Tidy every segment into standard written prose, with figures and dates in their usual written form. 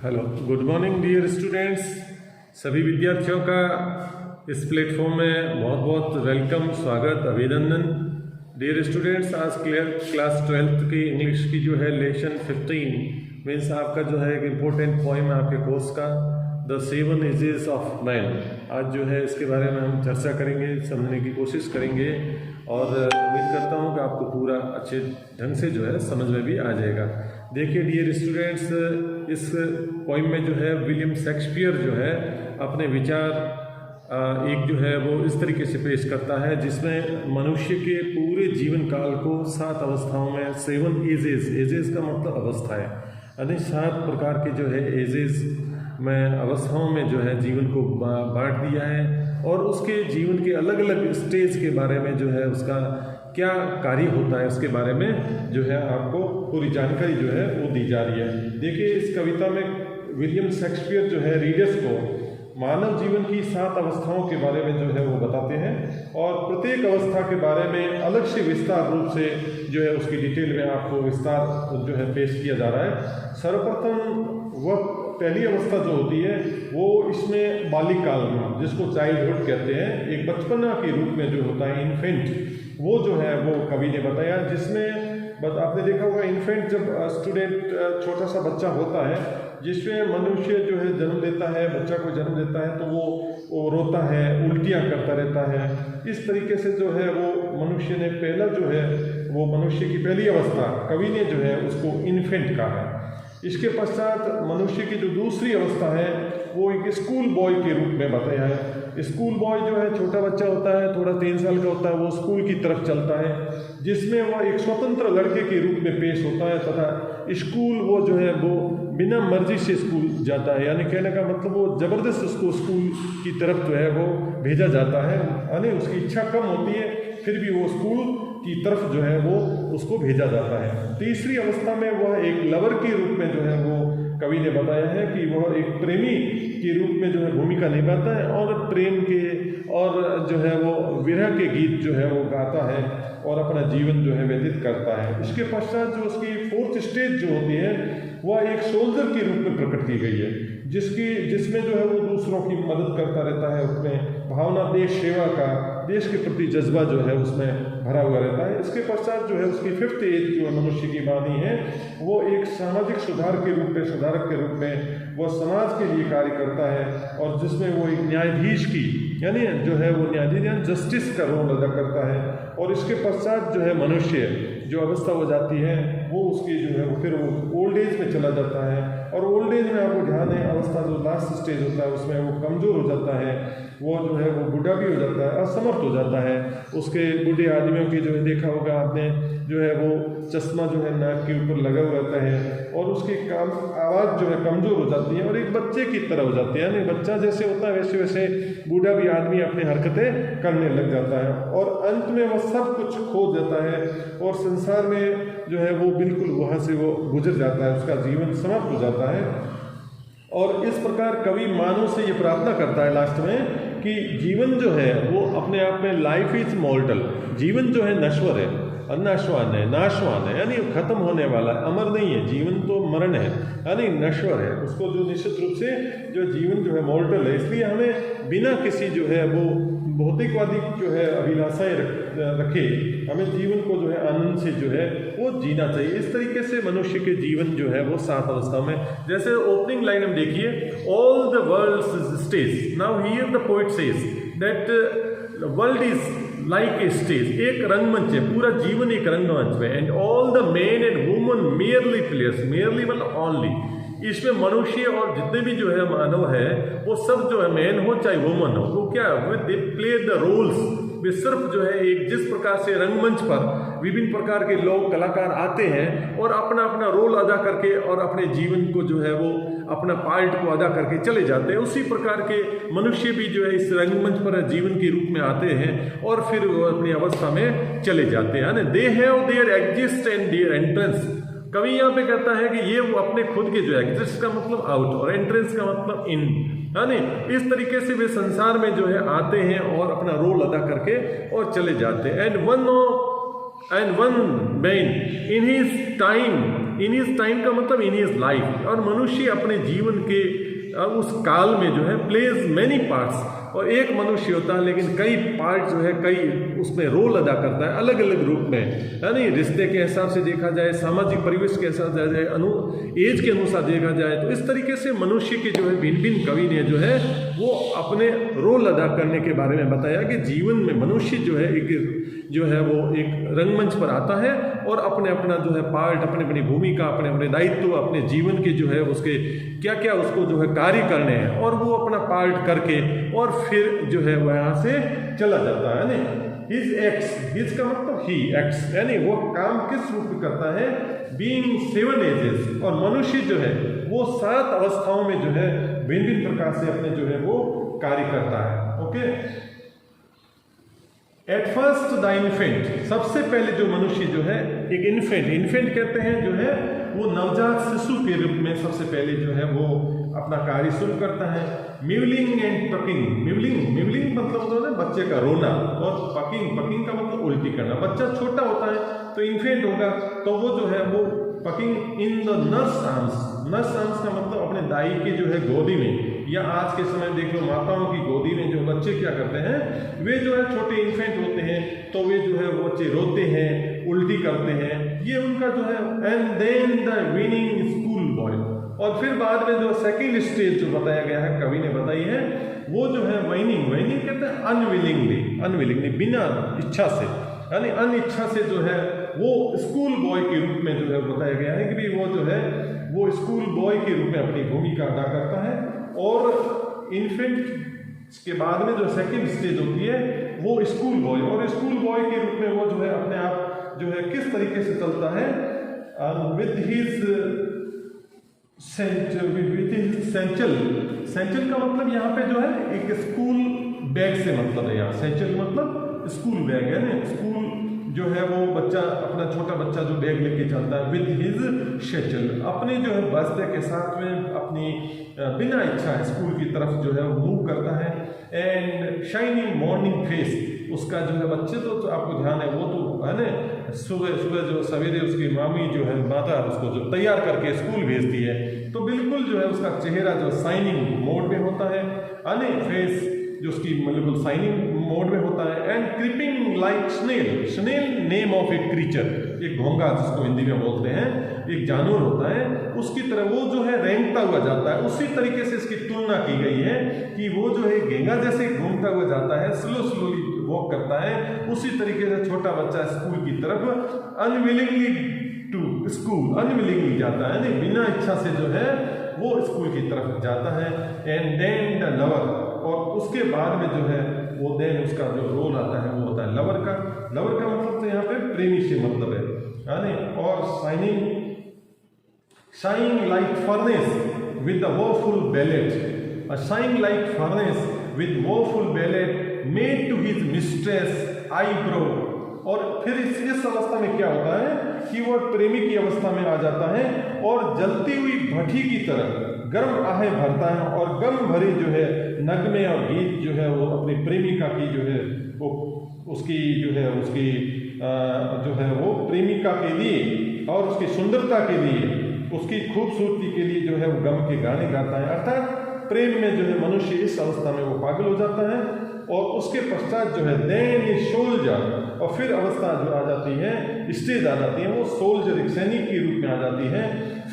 Hello, good morning dear students. सभी विद्यार्थियों का इस प्लेटफॉर्म में बहुत बहुत वेलकम, स्वागत, अभिनंदन। डियर स्टूडेंट्स, आज क्लास 12th की इंग्लिश की जो है लेसन 15 मीन्स आपका जो है एक इम्पोर्टेंट पॉइंट है आपके कोर्स का, द 7 एजेस ऑफ मैन। आज जो है इसके बारे में हम चर्चा करेंगे, समझने की कोशिश करेंगे और उम्मीद करता हूँ कि आपको पूरा अच्छे ढंग से जो है समझ में भी आ जाएगा। देखिए डियर स्टूडेंट्स, इस पोइम में जो है विलियम शेक्सपियर जो है अपने विचार एक जो है वो इस तरीके से पेश करता है जिसमें मनुष्य के पूरे जीवन काल को 7 अवस्थाओं में 7 एजेस का मतलब अवस्था है, यानी 7 प्रकार के जो है एजेस में अवस्थाओं में जो है जीवन को बांट दिया है और उसके जीवन के अलग अलग स्टेज के बारे में जो है उसका क्या कार्य होता है उसके बारे में जो है आपको पूरी जानकारी जो है वो दी जा रही है। देखिए इस कविता में विलियम शेक्सपियर जो है रीडर्स को मानव जीवन की 7 अवस्थाओं के बारे में जो है वो बताते हैं और प्रत्येक अवस्था के बारे में अलग से विस्तार रूप से जो है उसकी डिटेल में आपको विस्तार जो है पेश किया जा रहा है। सर्वप्रथम वह पहली अवस्था जो होती है वो इसमें बालिकाल में, जिसको चाइल्डहुड कहते हैं, एक बचपना के रूप में जो होता है इन्फेंट, वो जो है वो कवि ने बताया। जिसमें आपने देखा होगा इन्फेंट जब स्टूडेंट छोटा सा बच्चा होता है जिसमें मनुष्य जो है जन्म लेता है, बच्चा को जन्म देता है तो वो रोता है, उल्टियाँ करता रहता है। इस तरीके से जो है वो मनुष्य ने पहला जो है वो मनुष्य की पहली अवस्था कवि ने जो है उसको इन्फेंट कहा है। इसके पश्चात मनुष्य की जो दूसरी अवस्था है वो एक स्कूल बॉय के रूप में बताया है। स्कूल बॉय जो है छोटा बच्चा होता है, थोड़ा 3 साल का होता है, वो स्कूल की तरफ चलता है जिसमें वह एक स्वतंत्र लड़के के रूप में पेश होता है तथा स्कूल वो जो है वो बिना मर्जी से स्कूल जाता है, यानी कहने का मतलब वो ज़बरदस्त उसको स्कूल की तरफ जो है वो भेजा जाता है, यानी उसकी इच्छा कम होती है फिर भी वो स्कूल की तरफ जो है वो उसको भेजा जाता है। तीसरी अवस्था में वह एक लवर के रूप में जो है वो कवि ने बताया है कि वह एक प्रेमी के रूप में जो है भूमिका निभाता है और प्रेम के और जो है वो विरह के गीत जो है वो गाता है और अपना जीवन जो है व्यतीत करता है। इसके पश्चात जो उसकी 4th स्टेज जो होती है वह एक सोल्जर के रूप में प्रकट की गई है जिसमें जो है वो दूसरों की मदद करता रहता है, उसमें भावना देश सेवा का, देश के प्रति जज्बा जो है उसमें भरा हुआ रहता है। इसके पश्चात जो है उसकी 5th एज जो मनुष्य की वाणी है वो एक सामाजिक सुधारक के रूप में वह समाज के लिए कार्य करता है और जिसमें वो एक न्यायाधीश की यानी जो है वो न्यायाधीश जस्टिस का रोल अदा करता है। और इसके पश्चात जो है मनुष्य जो अवस्था हो जाती है वो उसकी जो है वो फिर वो ओल्ड एज में चला जाता है और ओल्ड एज में आपको ध्यान है अवस्था जो लास्ट स्टेज होता है उसमें वो कमज़ोर हो जाता है, वो जो है वो बूढ़ा भी हो जाता है, असमर्थ हो जाता है। उसके बूढ़े आदमियों की जो है देखा होगा आपने जो है वो चश्मा जो है नाक के ऊपर लगा हुआ रहता है और उसकी आवाज़ जो है कमज़ोर हो जाती है और एक बच्चे की तरह हो जाती है, यानी बच्चा जैसे होता है वैसे वैसे बूढ़ा भी आदमी अपनी हरकतें करने लग जाता है और अंत में वह सब कुछ खो देता है और संसार में जो है वो बिल्कुल वहाँ से वो गुजर जाता है, उसका जीवन समाप्त हो जाता है। और इस प्रकार कवि मानव से ये प्रार्थना करता है लास्ट में कि जीवन जो है वो अपने आप में लाइफ इज मॉर्टल, जीवन जो है नश्वर है, अनाश्वान है, नाशवान है, यानी खत्म होने वाला है, अमर नहीं है। जीवन तो मरण है यानी नश्वर है, उसको जो निश्चित रूप से जो जीवन जो है मॉर्टल है। इसलिए हमें बिना किसी जो है वो भौतिकवादी जो है अभिलाषाएं रखे हमें जीवन को जो है आनंद से जो है वो जीना चाहिए। इस तरीके से मनुष्य के जीवन जो है वो 7 अवस्था में, जैसे ओपनिंग लाइन हम देखिए, all the world stage, now here the poet says that world is like a stage, एक रंगमंच है, पूरा जीवन एक रंगमंच में, and all the man and woman merely players, merely मतलब ऑनली, इसमें मनुष्य और जितने भी जो है मानव है वो सब जो है मैन हो चाहे वुमन हो, वो क्या दे प्ले द रोल्स, वे सिर्फ जो है एक जिस प्रकार से रंगमंच पर विभिन्न प्रकार के लोग कलाकार आते हैं और अपना अपना रोल अदा करके और अपने जीवन को जो है वो अपना पार्ट को अदा करके चले जाते हैं, उसी प्रकार के मनुष्य भी जो है इस रंगमंच पर जीवन के रूप में आते हैं और फिर वो अपनी अवस्था में चले जाते हैं। They have their exist and their entrance, कवि यहाँ पे कहता है कि ये वो अपने खुद के जो एग्जिस्ट का मतलब आउट और एंट्रेंस का मतलब इन, यानी इस तरीके से वे संसार में जो है आते हैं और अपना रोल अदा करके और चले जाते हैं। And one and one man in his time का मतलब in his life, और मनुष्य अपने जीवन के उस काल में जो है प्लेज मैनी पार्ट्स, और एक मनुष्य होता है लेकिन कई पार्ट जो है कई उसमें रोल अदा करता है अलग अलग रूप में, यानी रिश्ते के हिसाब से देखा जाए, सामाजिक परिवेश के हिसाब से जाए, एज के अनुसार देखा जाए, तो इस तरीके से मनुष्य के जो है भिन्न भिन्न कवि ने जो है वो अपने रोल अदा करने के बारे में बताया कि जीवन में मनुष्य जो है वो एक रंगमंच पर आता है और अपने अपना जो है पार्ट, अपने अपनी भूमिका, अपने अपने दायित्व, अपने जीवन के जो है उसके क्या क्या उसको जो है कार्य करने हैं, और वो अपना पार्ट करके और फिर जो है वह यहाँ से चला जाता है। यानी हिज एक्ट्स, हिज का मतलब ही एक्ट्स, यानी वो काम किस रूप में करता है, बीइंग 7 एजेस, और मनुष्य जो है वो 7 अवस्थाओं में जो है भिन्न भिन्न प्रकार से अपने जो है वो कार्य करता है। Okay, at first the infant, सबसे पहले जो मनुष्य जो है एक इन्फेंट कहते हैं जो है वो नवजात शिशु के रूप में सबसे पहले जो है वो अपना कार्य शुरू करता है। म्यूलिंग एंड पकिंग, म्यूलिंग मतलब होता है बच्चे का रोना, और पकिंग का मतलब उल्टी करना। बच्चा छोटा होता है तो इन्फेंट होगा तो वो जो है वो packing in the nurse arms का मतलब अपने दाई के जो है गोदी में, या आज के समय देख लो माताओं की गोदी में जो बच्चे क्या करते हैं, वे जो है छोटे इन्फेंट होते हैं तो वे जो है वो बच्चे रोते हैं, उल्टी करते हैं, ये उनका जो है। And then the whining schoolboy, और फिर बाद में जो सेकेंड स्टेज जो बताया गया है कवि ने बताई है वो जो है वाइनिंग कहते हैं अनविलिंगली, बिना इच्छा से, यानी अनिच्छा से जो है वो स्कूल बॉय के रूप में जो है बताया गया है कि वो जो है वो स्कूल बॉय के रूप में अपनी भूमिका अदा करता है। और इन्फेंट के बाद में जो सेकेंड स्टेज होती है वो स्कूल बॉय, और स्कूल बॉय के रूप में वो जो है अपने आप जो है किस तरीके से चलता है, विद हिज सेंचल का मतलब यहाँ पे जो है एक स्कूल बैग से मतलब है, यहाँ सेंचल मतलब स्कूल बैग है ना, स्कूल जो है वो बच्चा अपना छोटा बच्चा जो बैग लेके चलता है, विद हिज शेचल, अपने जो है बस्ते के साथ में अपनी बिना इच्छा स्कूल की तरफ जो है वो मूव करता है। एंड शाइनिंग मॉर्निंग फेस, उसका जो है बच्चे तो आपको ध्यान है वो तो है ना, सुबह जो सवेरे उसकी मामी जो है माता उसको जो तैयार करके स्कूल भेजती है, तो बिल्कुल जो है उसका चेहरा जो साइनिंग मोड में होता है, अने फेस जो उसकी मतलब साइनिंग मोड में होता है। And creeping like snail name of a creature, एक घोंघा जिसको हिंदी में बोलते हैं, एक जानवर होता है, उसकी तरह वो जो है रेंगता हुआ जाता है। उसी तरीके से इसकी तुलना की गई है कि वो जो है गेंगा जैसे घूमता हुआ जाता है, स्लोली वॉक करता है, उसी तरीके से छोटा बच्चा स्कूल की तरफ अनविलिंगली टू स्कूल, अनविलिंगली जाता है, नहीं बिना इच्छा से जो है वो स्कूल की तरफ जाता है। एंड देन द लवर, और उसके बाद में जो है वो देन उसका जो रोल आता है वो होता है लवर का मतलब तो यहाँ पे प्रेमी से मतलब है, यानी और shining like furnace with the woeful ballad, shining like furnace with woeful ballad made to his mistress eyebrow. और फिर इस अवस्था में क्या होता है कि वो प्रेमी की अवस्था में आ जाता है और जलती हुई भट्टी की तरह गर्म आहें भरता है, और गम भरी जो है नगमे और गीत जो है वो अपनी प्रेमिका की जो है वो उसकी जो है वो प्रेमिका के लिए और उसकी सुंदरता के लिए, उसकी खूबसूरती के लिए जो है वो गम के गाने गाता है। अर्थात प्रेम में जो है मनुष्य इस अवस्था में वो पागल हो जाता है, और उसके पश्चात जो है देन सोल्जर, और फिर अवस्था जो आ जाती है, स्टेज आ जाती है, वो सोल्जर एक सैनिक के रूप में आ जाती है।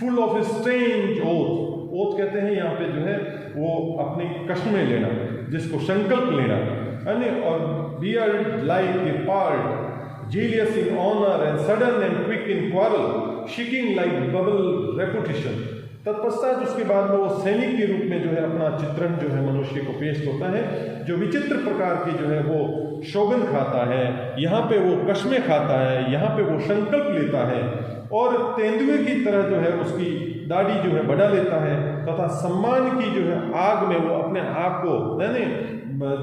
फुल ऑफ स्ट्रेंज ओथ कहते हैं यहाँ पे जो है वो अपनी कस्में लेना, जिसको संकल्प लेना, और bear like a pard jealous in honour and sudden and quick in quarrel seeking like bubble reputation. तत्पश्चात उसके बाद में वो सैनिक के रूप में जो है अपना चित्रण जो है मनुष्य को पेश होता है, जो विचित्र प्रकार की जो है वो शोगन खाता है, यहाँ पे वो कस्में खाता है, यहाँ पे वो संकल्प लेता है, और तेंदुए की तरह जो है उसकी दाढ़ी जो है बढ़ा लेता है, तथा सम्मान की जो है आग में वो अपने आप को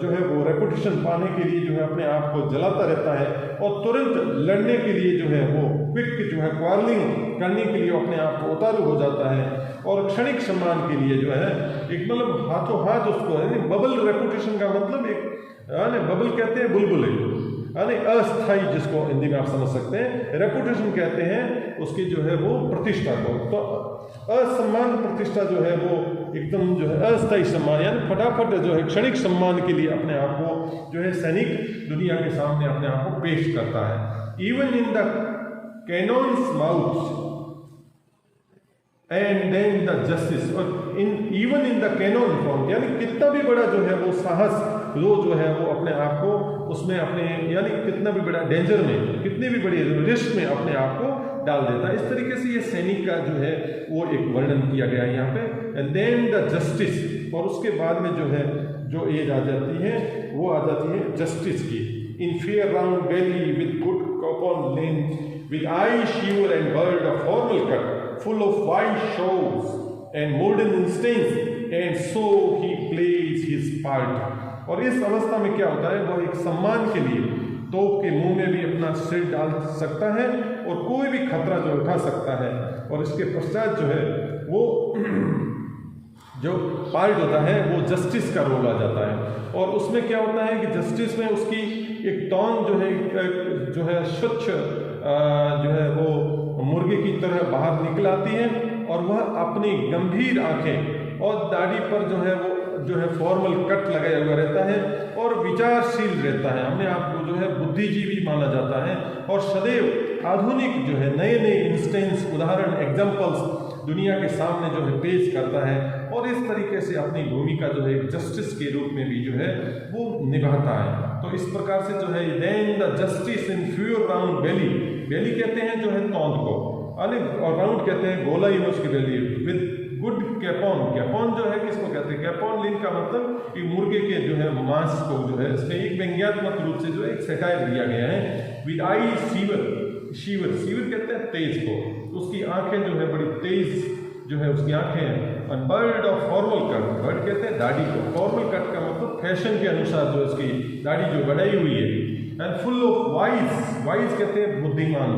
जो है वो रेपुटेशन पाने के लिए जो है अपने आप को जलाता रहता है, और तुरंत लड़ने के लिए जो है वो क्विक जो है क्वारलिंग करने के लिए अपने आप को उतारू हो जाता है, और क्षणिक सम्मान के लिए जो है एक मतलब हाथों हाथ उसको बबल रेपुटेशन का मतलब एक बबल कहते हैं बुलबुले, यानी अस्थाई, जिसको हिंदी में आप समझ सकते हैं। रेपुटेशन कहते हैं उसकी जो है वो प्रतिष्ठा को। तो असम्मान प्रतिष्ठा जो है वो एकदम जो है अस्थाई सम्मान, यानी फटाफट जो है क्षणिक सम्मान के लिए अपने आप को जो है सैनिक दुनिया के सामने अपने आप को पेश करता है। Even in the cannon's mouth and then the justice, और even in the cannon form, यानी कितना भी बड़ा जो है वो साहस वो जो है वो अपने आप को उसमें अपने, यानी कितना भी बड़ा डेंजर में, कितनी भी बड़ी रिस्क में अपने आप को डाल देता है। इस तरीके से ये सैनिक का जो है वो एक वर्णन किया गया है यहाँ पे। एंड देन द जस्टिस, और उसके बाद में जो है जो एज आ जाती है वो आ जाती है जस्टिस की। In fair round belly with good capon length with eye shiver and bird of formal cut, full of white shows and modern instincts, and so he plays his part। और इस अवस्था में क्या होता है, वो एक सम्मान के लिए तोप के मुंह में भी अपना सिर डाल सकता है और कोई भी खतरा जो उठा सकता है। और इसके पश्चात जो है वो जो पार्ट होता है वो जस्टिस का रोल आ जाता है। और उसमें क्या होता है कि जस्टिस में उसकी एक टोन जो है स्वच्छ जो है वो मुर्गे की तरह बाहर निकल आती है, और वह अपनी गंभीर आंखें और दाढ़ी पर जो है फॉर्मल कट लगाया हुआ रहता है और विचारशील रहता है। अपने आप को जो है बुद्धिजीवी माना जाता है और सदैव आधुनिक जो है नए नए इंस्टेंस, उदाहरण, एग्जाम्पल्स दुनिया के सामने जो है पेश करता है। और इस तरीके से अपनी भूमिका जो है जस्टिस के रूप में भी जो है वो निभाता है। तो इस प्रकार से जो है then the justice in fair round belly, belly कहते हैं जो है तौंद को, और राउंड कहते हैं गोला यूनिवर्स की वैली, विद गुड कैपॉन, कैपॉन जो है किसको कहते हैं, कैपॉन लिंक का मतलब कि मुर्गे के जो है मांस को जो है इसमें एक व्यंग्यात्मक रूप से जो है एक सेटायर दिया गया है। विद आई शीवर, शीवर शीवर कहते हैं तेज को, उसकी आंखें जो है बड़ी तेज जो है उसकी आंखें हैं। और bird of formal cut, bird कहते हैं दाढ़ी को, फॉर्मल कट का मतलब फैशन के अनुसार जो इसकी दाढ़ी जो बढ़ाई हुई है। And full of wise, wise कहते हैं बुद्धिमान,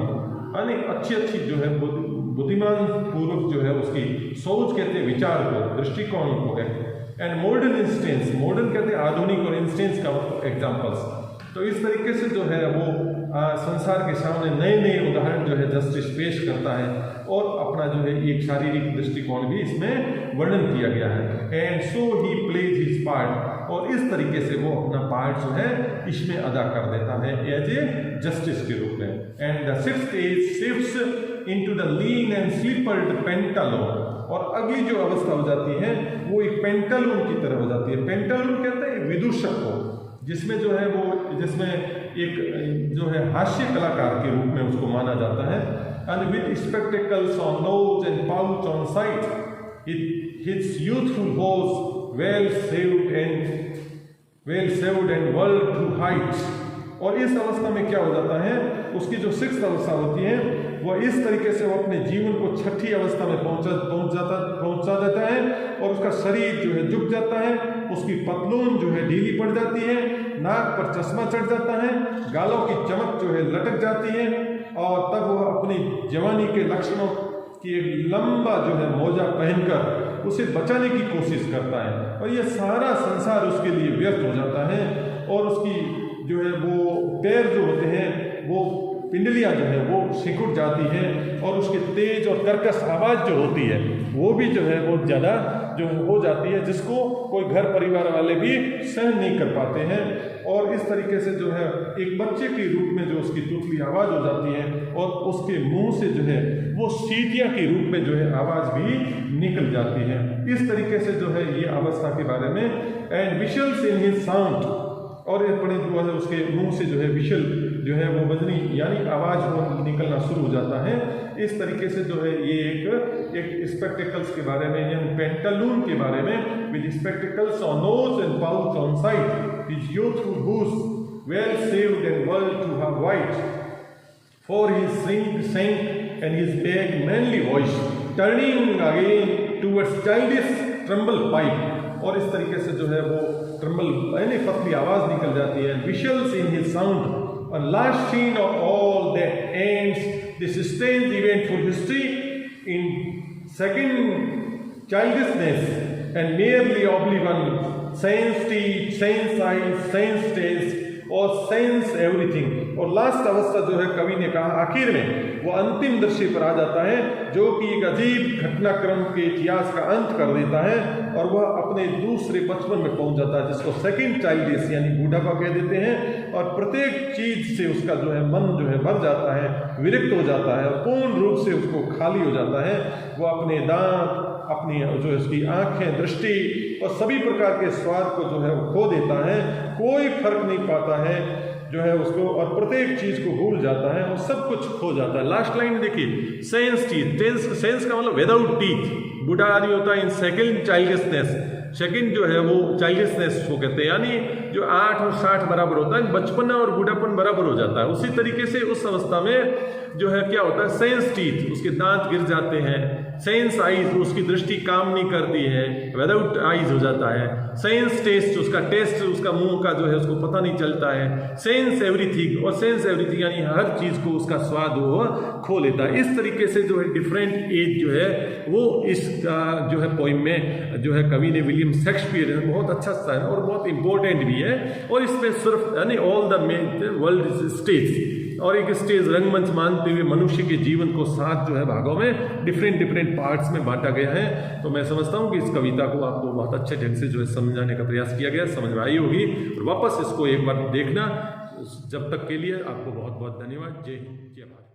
यानी अच्छी अच्छी जो है बुद्धिमान पूर्वक जो है उसकी सोच कहते हैं विचार को, दृष्टिकोण को है। एंड मॉडर्न इंस्टेंस, मॉडर्न कहते हैं आधुनिक, और इंस्टेंस का मतलब एग्जाम्पल्स। तो इस तरीके से जो है वो संसार के सामने नए नए उदाहरण जो है जस्टिस पेश करता है, और अपना जो है एक शारीरिक दृष्टिकोण भी इसमें वर्णन किया गया है। And so he plays his part, और इस तरीके से वो अपना पार्ट जो है इसमें अदा कर देता है एज ए जस्टिस के रूप में। And the sixth age shifts into the lean and slippered pantaloon, और अगली जो अवस्था हो जाती है वो एक पेंटालून की तरह हो जाती है। पेंटालून कहते हैं विदूषक को, जिसमें जो है वो जिसमें एक जो है हास्य कलाकार के रूप में उसको माना जाता है। And with spectacles on nose and pouch on side, his youthful hose well saved and world to heights. और इस अवस्था में क्या हो जाता है, उसकी जो सिक्स्थ अवस्था होती है वह इस तरीके से वो अपने जीवन को छठी अवस्था में पहुंचा देता है, और उसका शरीर जो है झुक जाता है, उसकी पतलून जो है ढीली पड़ जाती है, नाक पर चश्मा चढ़ जाता है, गालों की चमक जो है लटक जाती है, और तब वह अपनी जवानी के लक्षणों की एक लंबा जो है मोजा पहनकर उसे बचाने की कोशिश करता है। और यह सारा संसार उसके लिए व्यर्थ हो जाता है, और उसकी जो है वो पैर जो होते हैं वो पिंडलियाँ जो है वो सिकुड़ जाती है, और उसकी तेज और कर्कश आवाज़ जो होती है वो भी जो है बहुत ज़्यादा जो हो जाती है, जिसको कोई घर परिवार वाले भी सहन नहीं कर पाते हैं। और इस तरीके से जो है एक बच्चे के रूप में जो उसकी तूतली आवाज़ हो जाती है, और उसके मुंह से जो है वो सीटियाँ के रूप में जो है आवाज़ भी निकल जाती है। इस तरीके से जो है ये अवस्था के बारे में। एंड विशल्स इन हिज साउंड, और एक बड़े जो है उसके मुंह से जो है विशल जो है वो बजनी यानी आवाज़ वो निकलना शुरू हो जाता है। इस तरीके से जो है ये एक स्पेक्टिकल्स के बारे में, यानी पेंटालून के बारे में, with spectacles on nose and pouch on side, his youthful hose well saved and world to have wide, for his shin and his big manly voice turning again towards childish treble pipe. और इस तरीके से जो है वो tremble यानी पतली आवाज़ निकल जाती है। विशल्स इन हिज साउंड, और last scene of all that ends this strange eventful history in second childishness and merely oblivion, sense teeth, sense eyes, sense taste, और सेंस एवरीथिंग। और लास्ट अवस्था जो है कवि ने कहा आखिर में वो अंतिम दृश्य पर आ जाता है जो कि एक अजीब घटनाक्रम के इतिहास का अंत कर देता है और वह अपने दूसरे बचपन में पहुंच जाता है, जिसको सेकंड चाइल्ड यानी बूढ़ापा कह देते हैं। और प्रत्येक चीज से उसका जो है मन जो है भर जाता है, विरक्त हो जाता है, पूर्ण रूप से उसको खाली हो जाता है। वो अपने दांत, अपनी जो है उसकी आंखें, दृष्टि और सभी प्रकार के स्वाद को जो है वो खो देता है, कोई फर्क नहीं पाता है जो है उसको, और प्रत्येक चीज को भूल जाता है और सब कुछ खो जाता है। लास्ट लाइन देखिए, सेंस टीथ, सेंस का मतलब विदाउट टीथ, बूढ़ा आदमी होता है इन सेकंड चाइल्डिशनेस, सेकंड जो है वो चाइल्डिशनेस को कहते हैं, यानी जो 8 और 60 बराबर होता है, बचपन और बूढ़ापन बराबर हो जाता है। उसी तरीके से उस अवस्था में जो है क्या होता है, सेंस टीथ, उसके दांत गिर जाते हैं, सेंस आईज, उसकी दृष्टि काम नहीं करती है, विदाउट आईज हो जाता है, सेंस टेस्ट, उसका टेस्ट, उसका मुंह का जो है उसको पता नहीं चलता है, सेंस एवरीथिंग, और सेंस एवरीथिंग यानी हर चीज को उसका स्वाद वो खो लेता है। इस तरीके से जो है डिफरेंट एज जो है वो इस जो है पोइम में जो है कवि ने विलियम शेक्सपियर ने बहुत अच्छा सा है और बहुत इंपॉर्टेंट भी है। और इसमें सिर्फ यानी ऑल द वर्ल्ड स्टेज और एक स्टेज रंगमंच मानते हुए मनुष्य के जीवन को 7 जो है भागों में डिफरेंट पार्ट्स में बांटा गया है। तो मैं समझता हूँ कि इस कविता को आपको बहुत अच्छे ढंग से जो है समझाने का प्रयास किया गया, समझ में आई होगी। और वापस इसको एक बार देखना। जब तक के लिए आपको बहुत बहुत धन्यवाद। जय हिंद, जय भारत।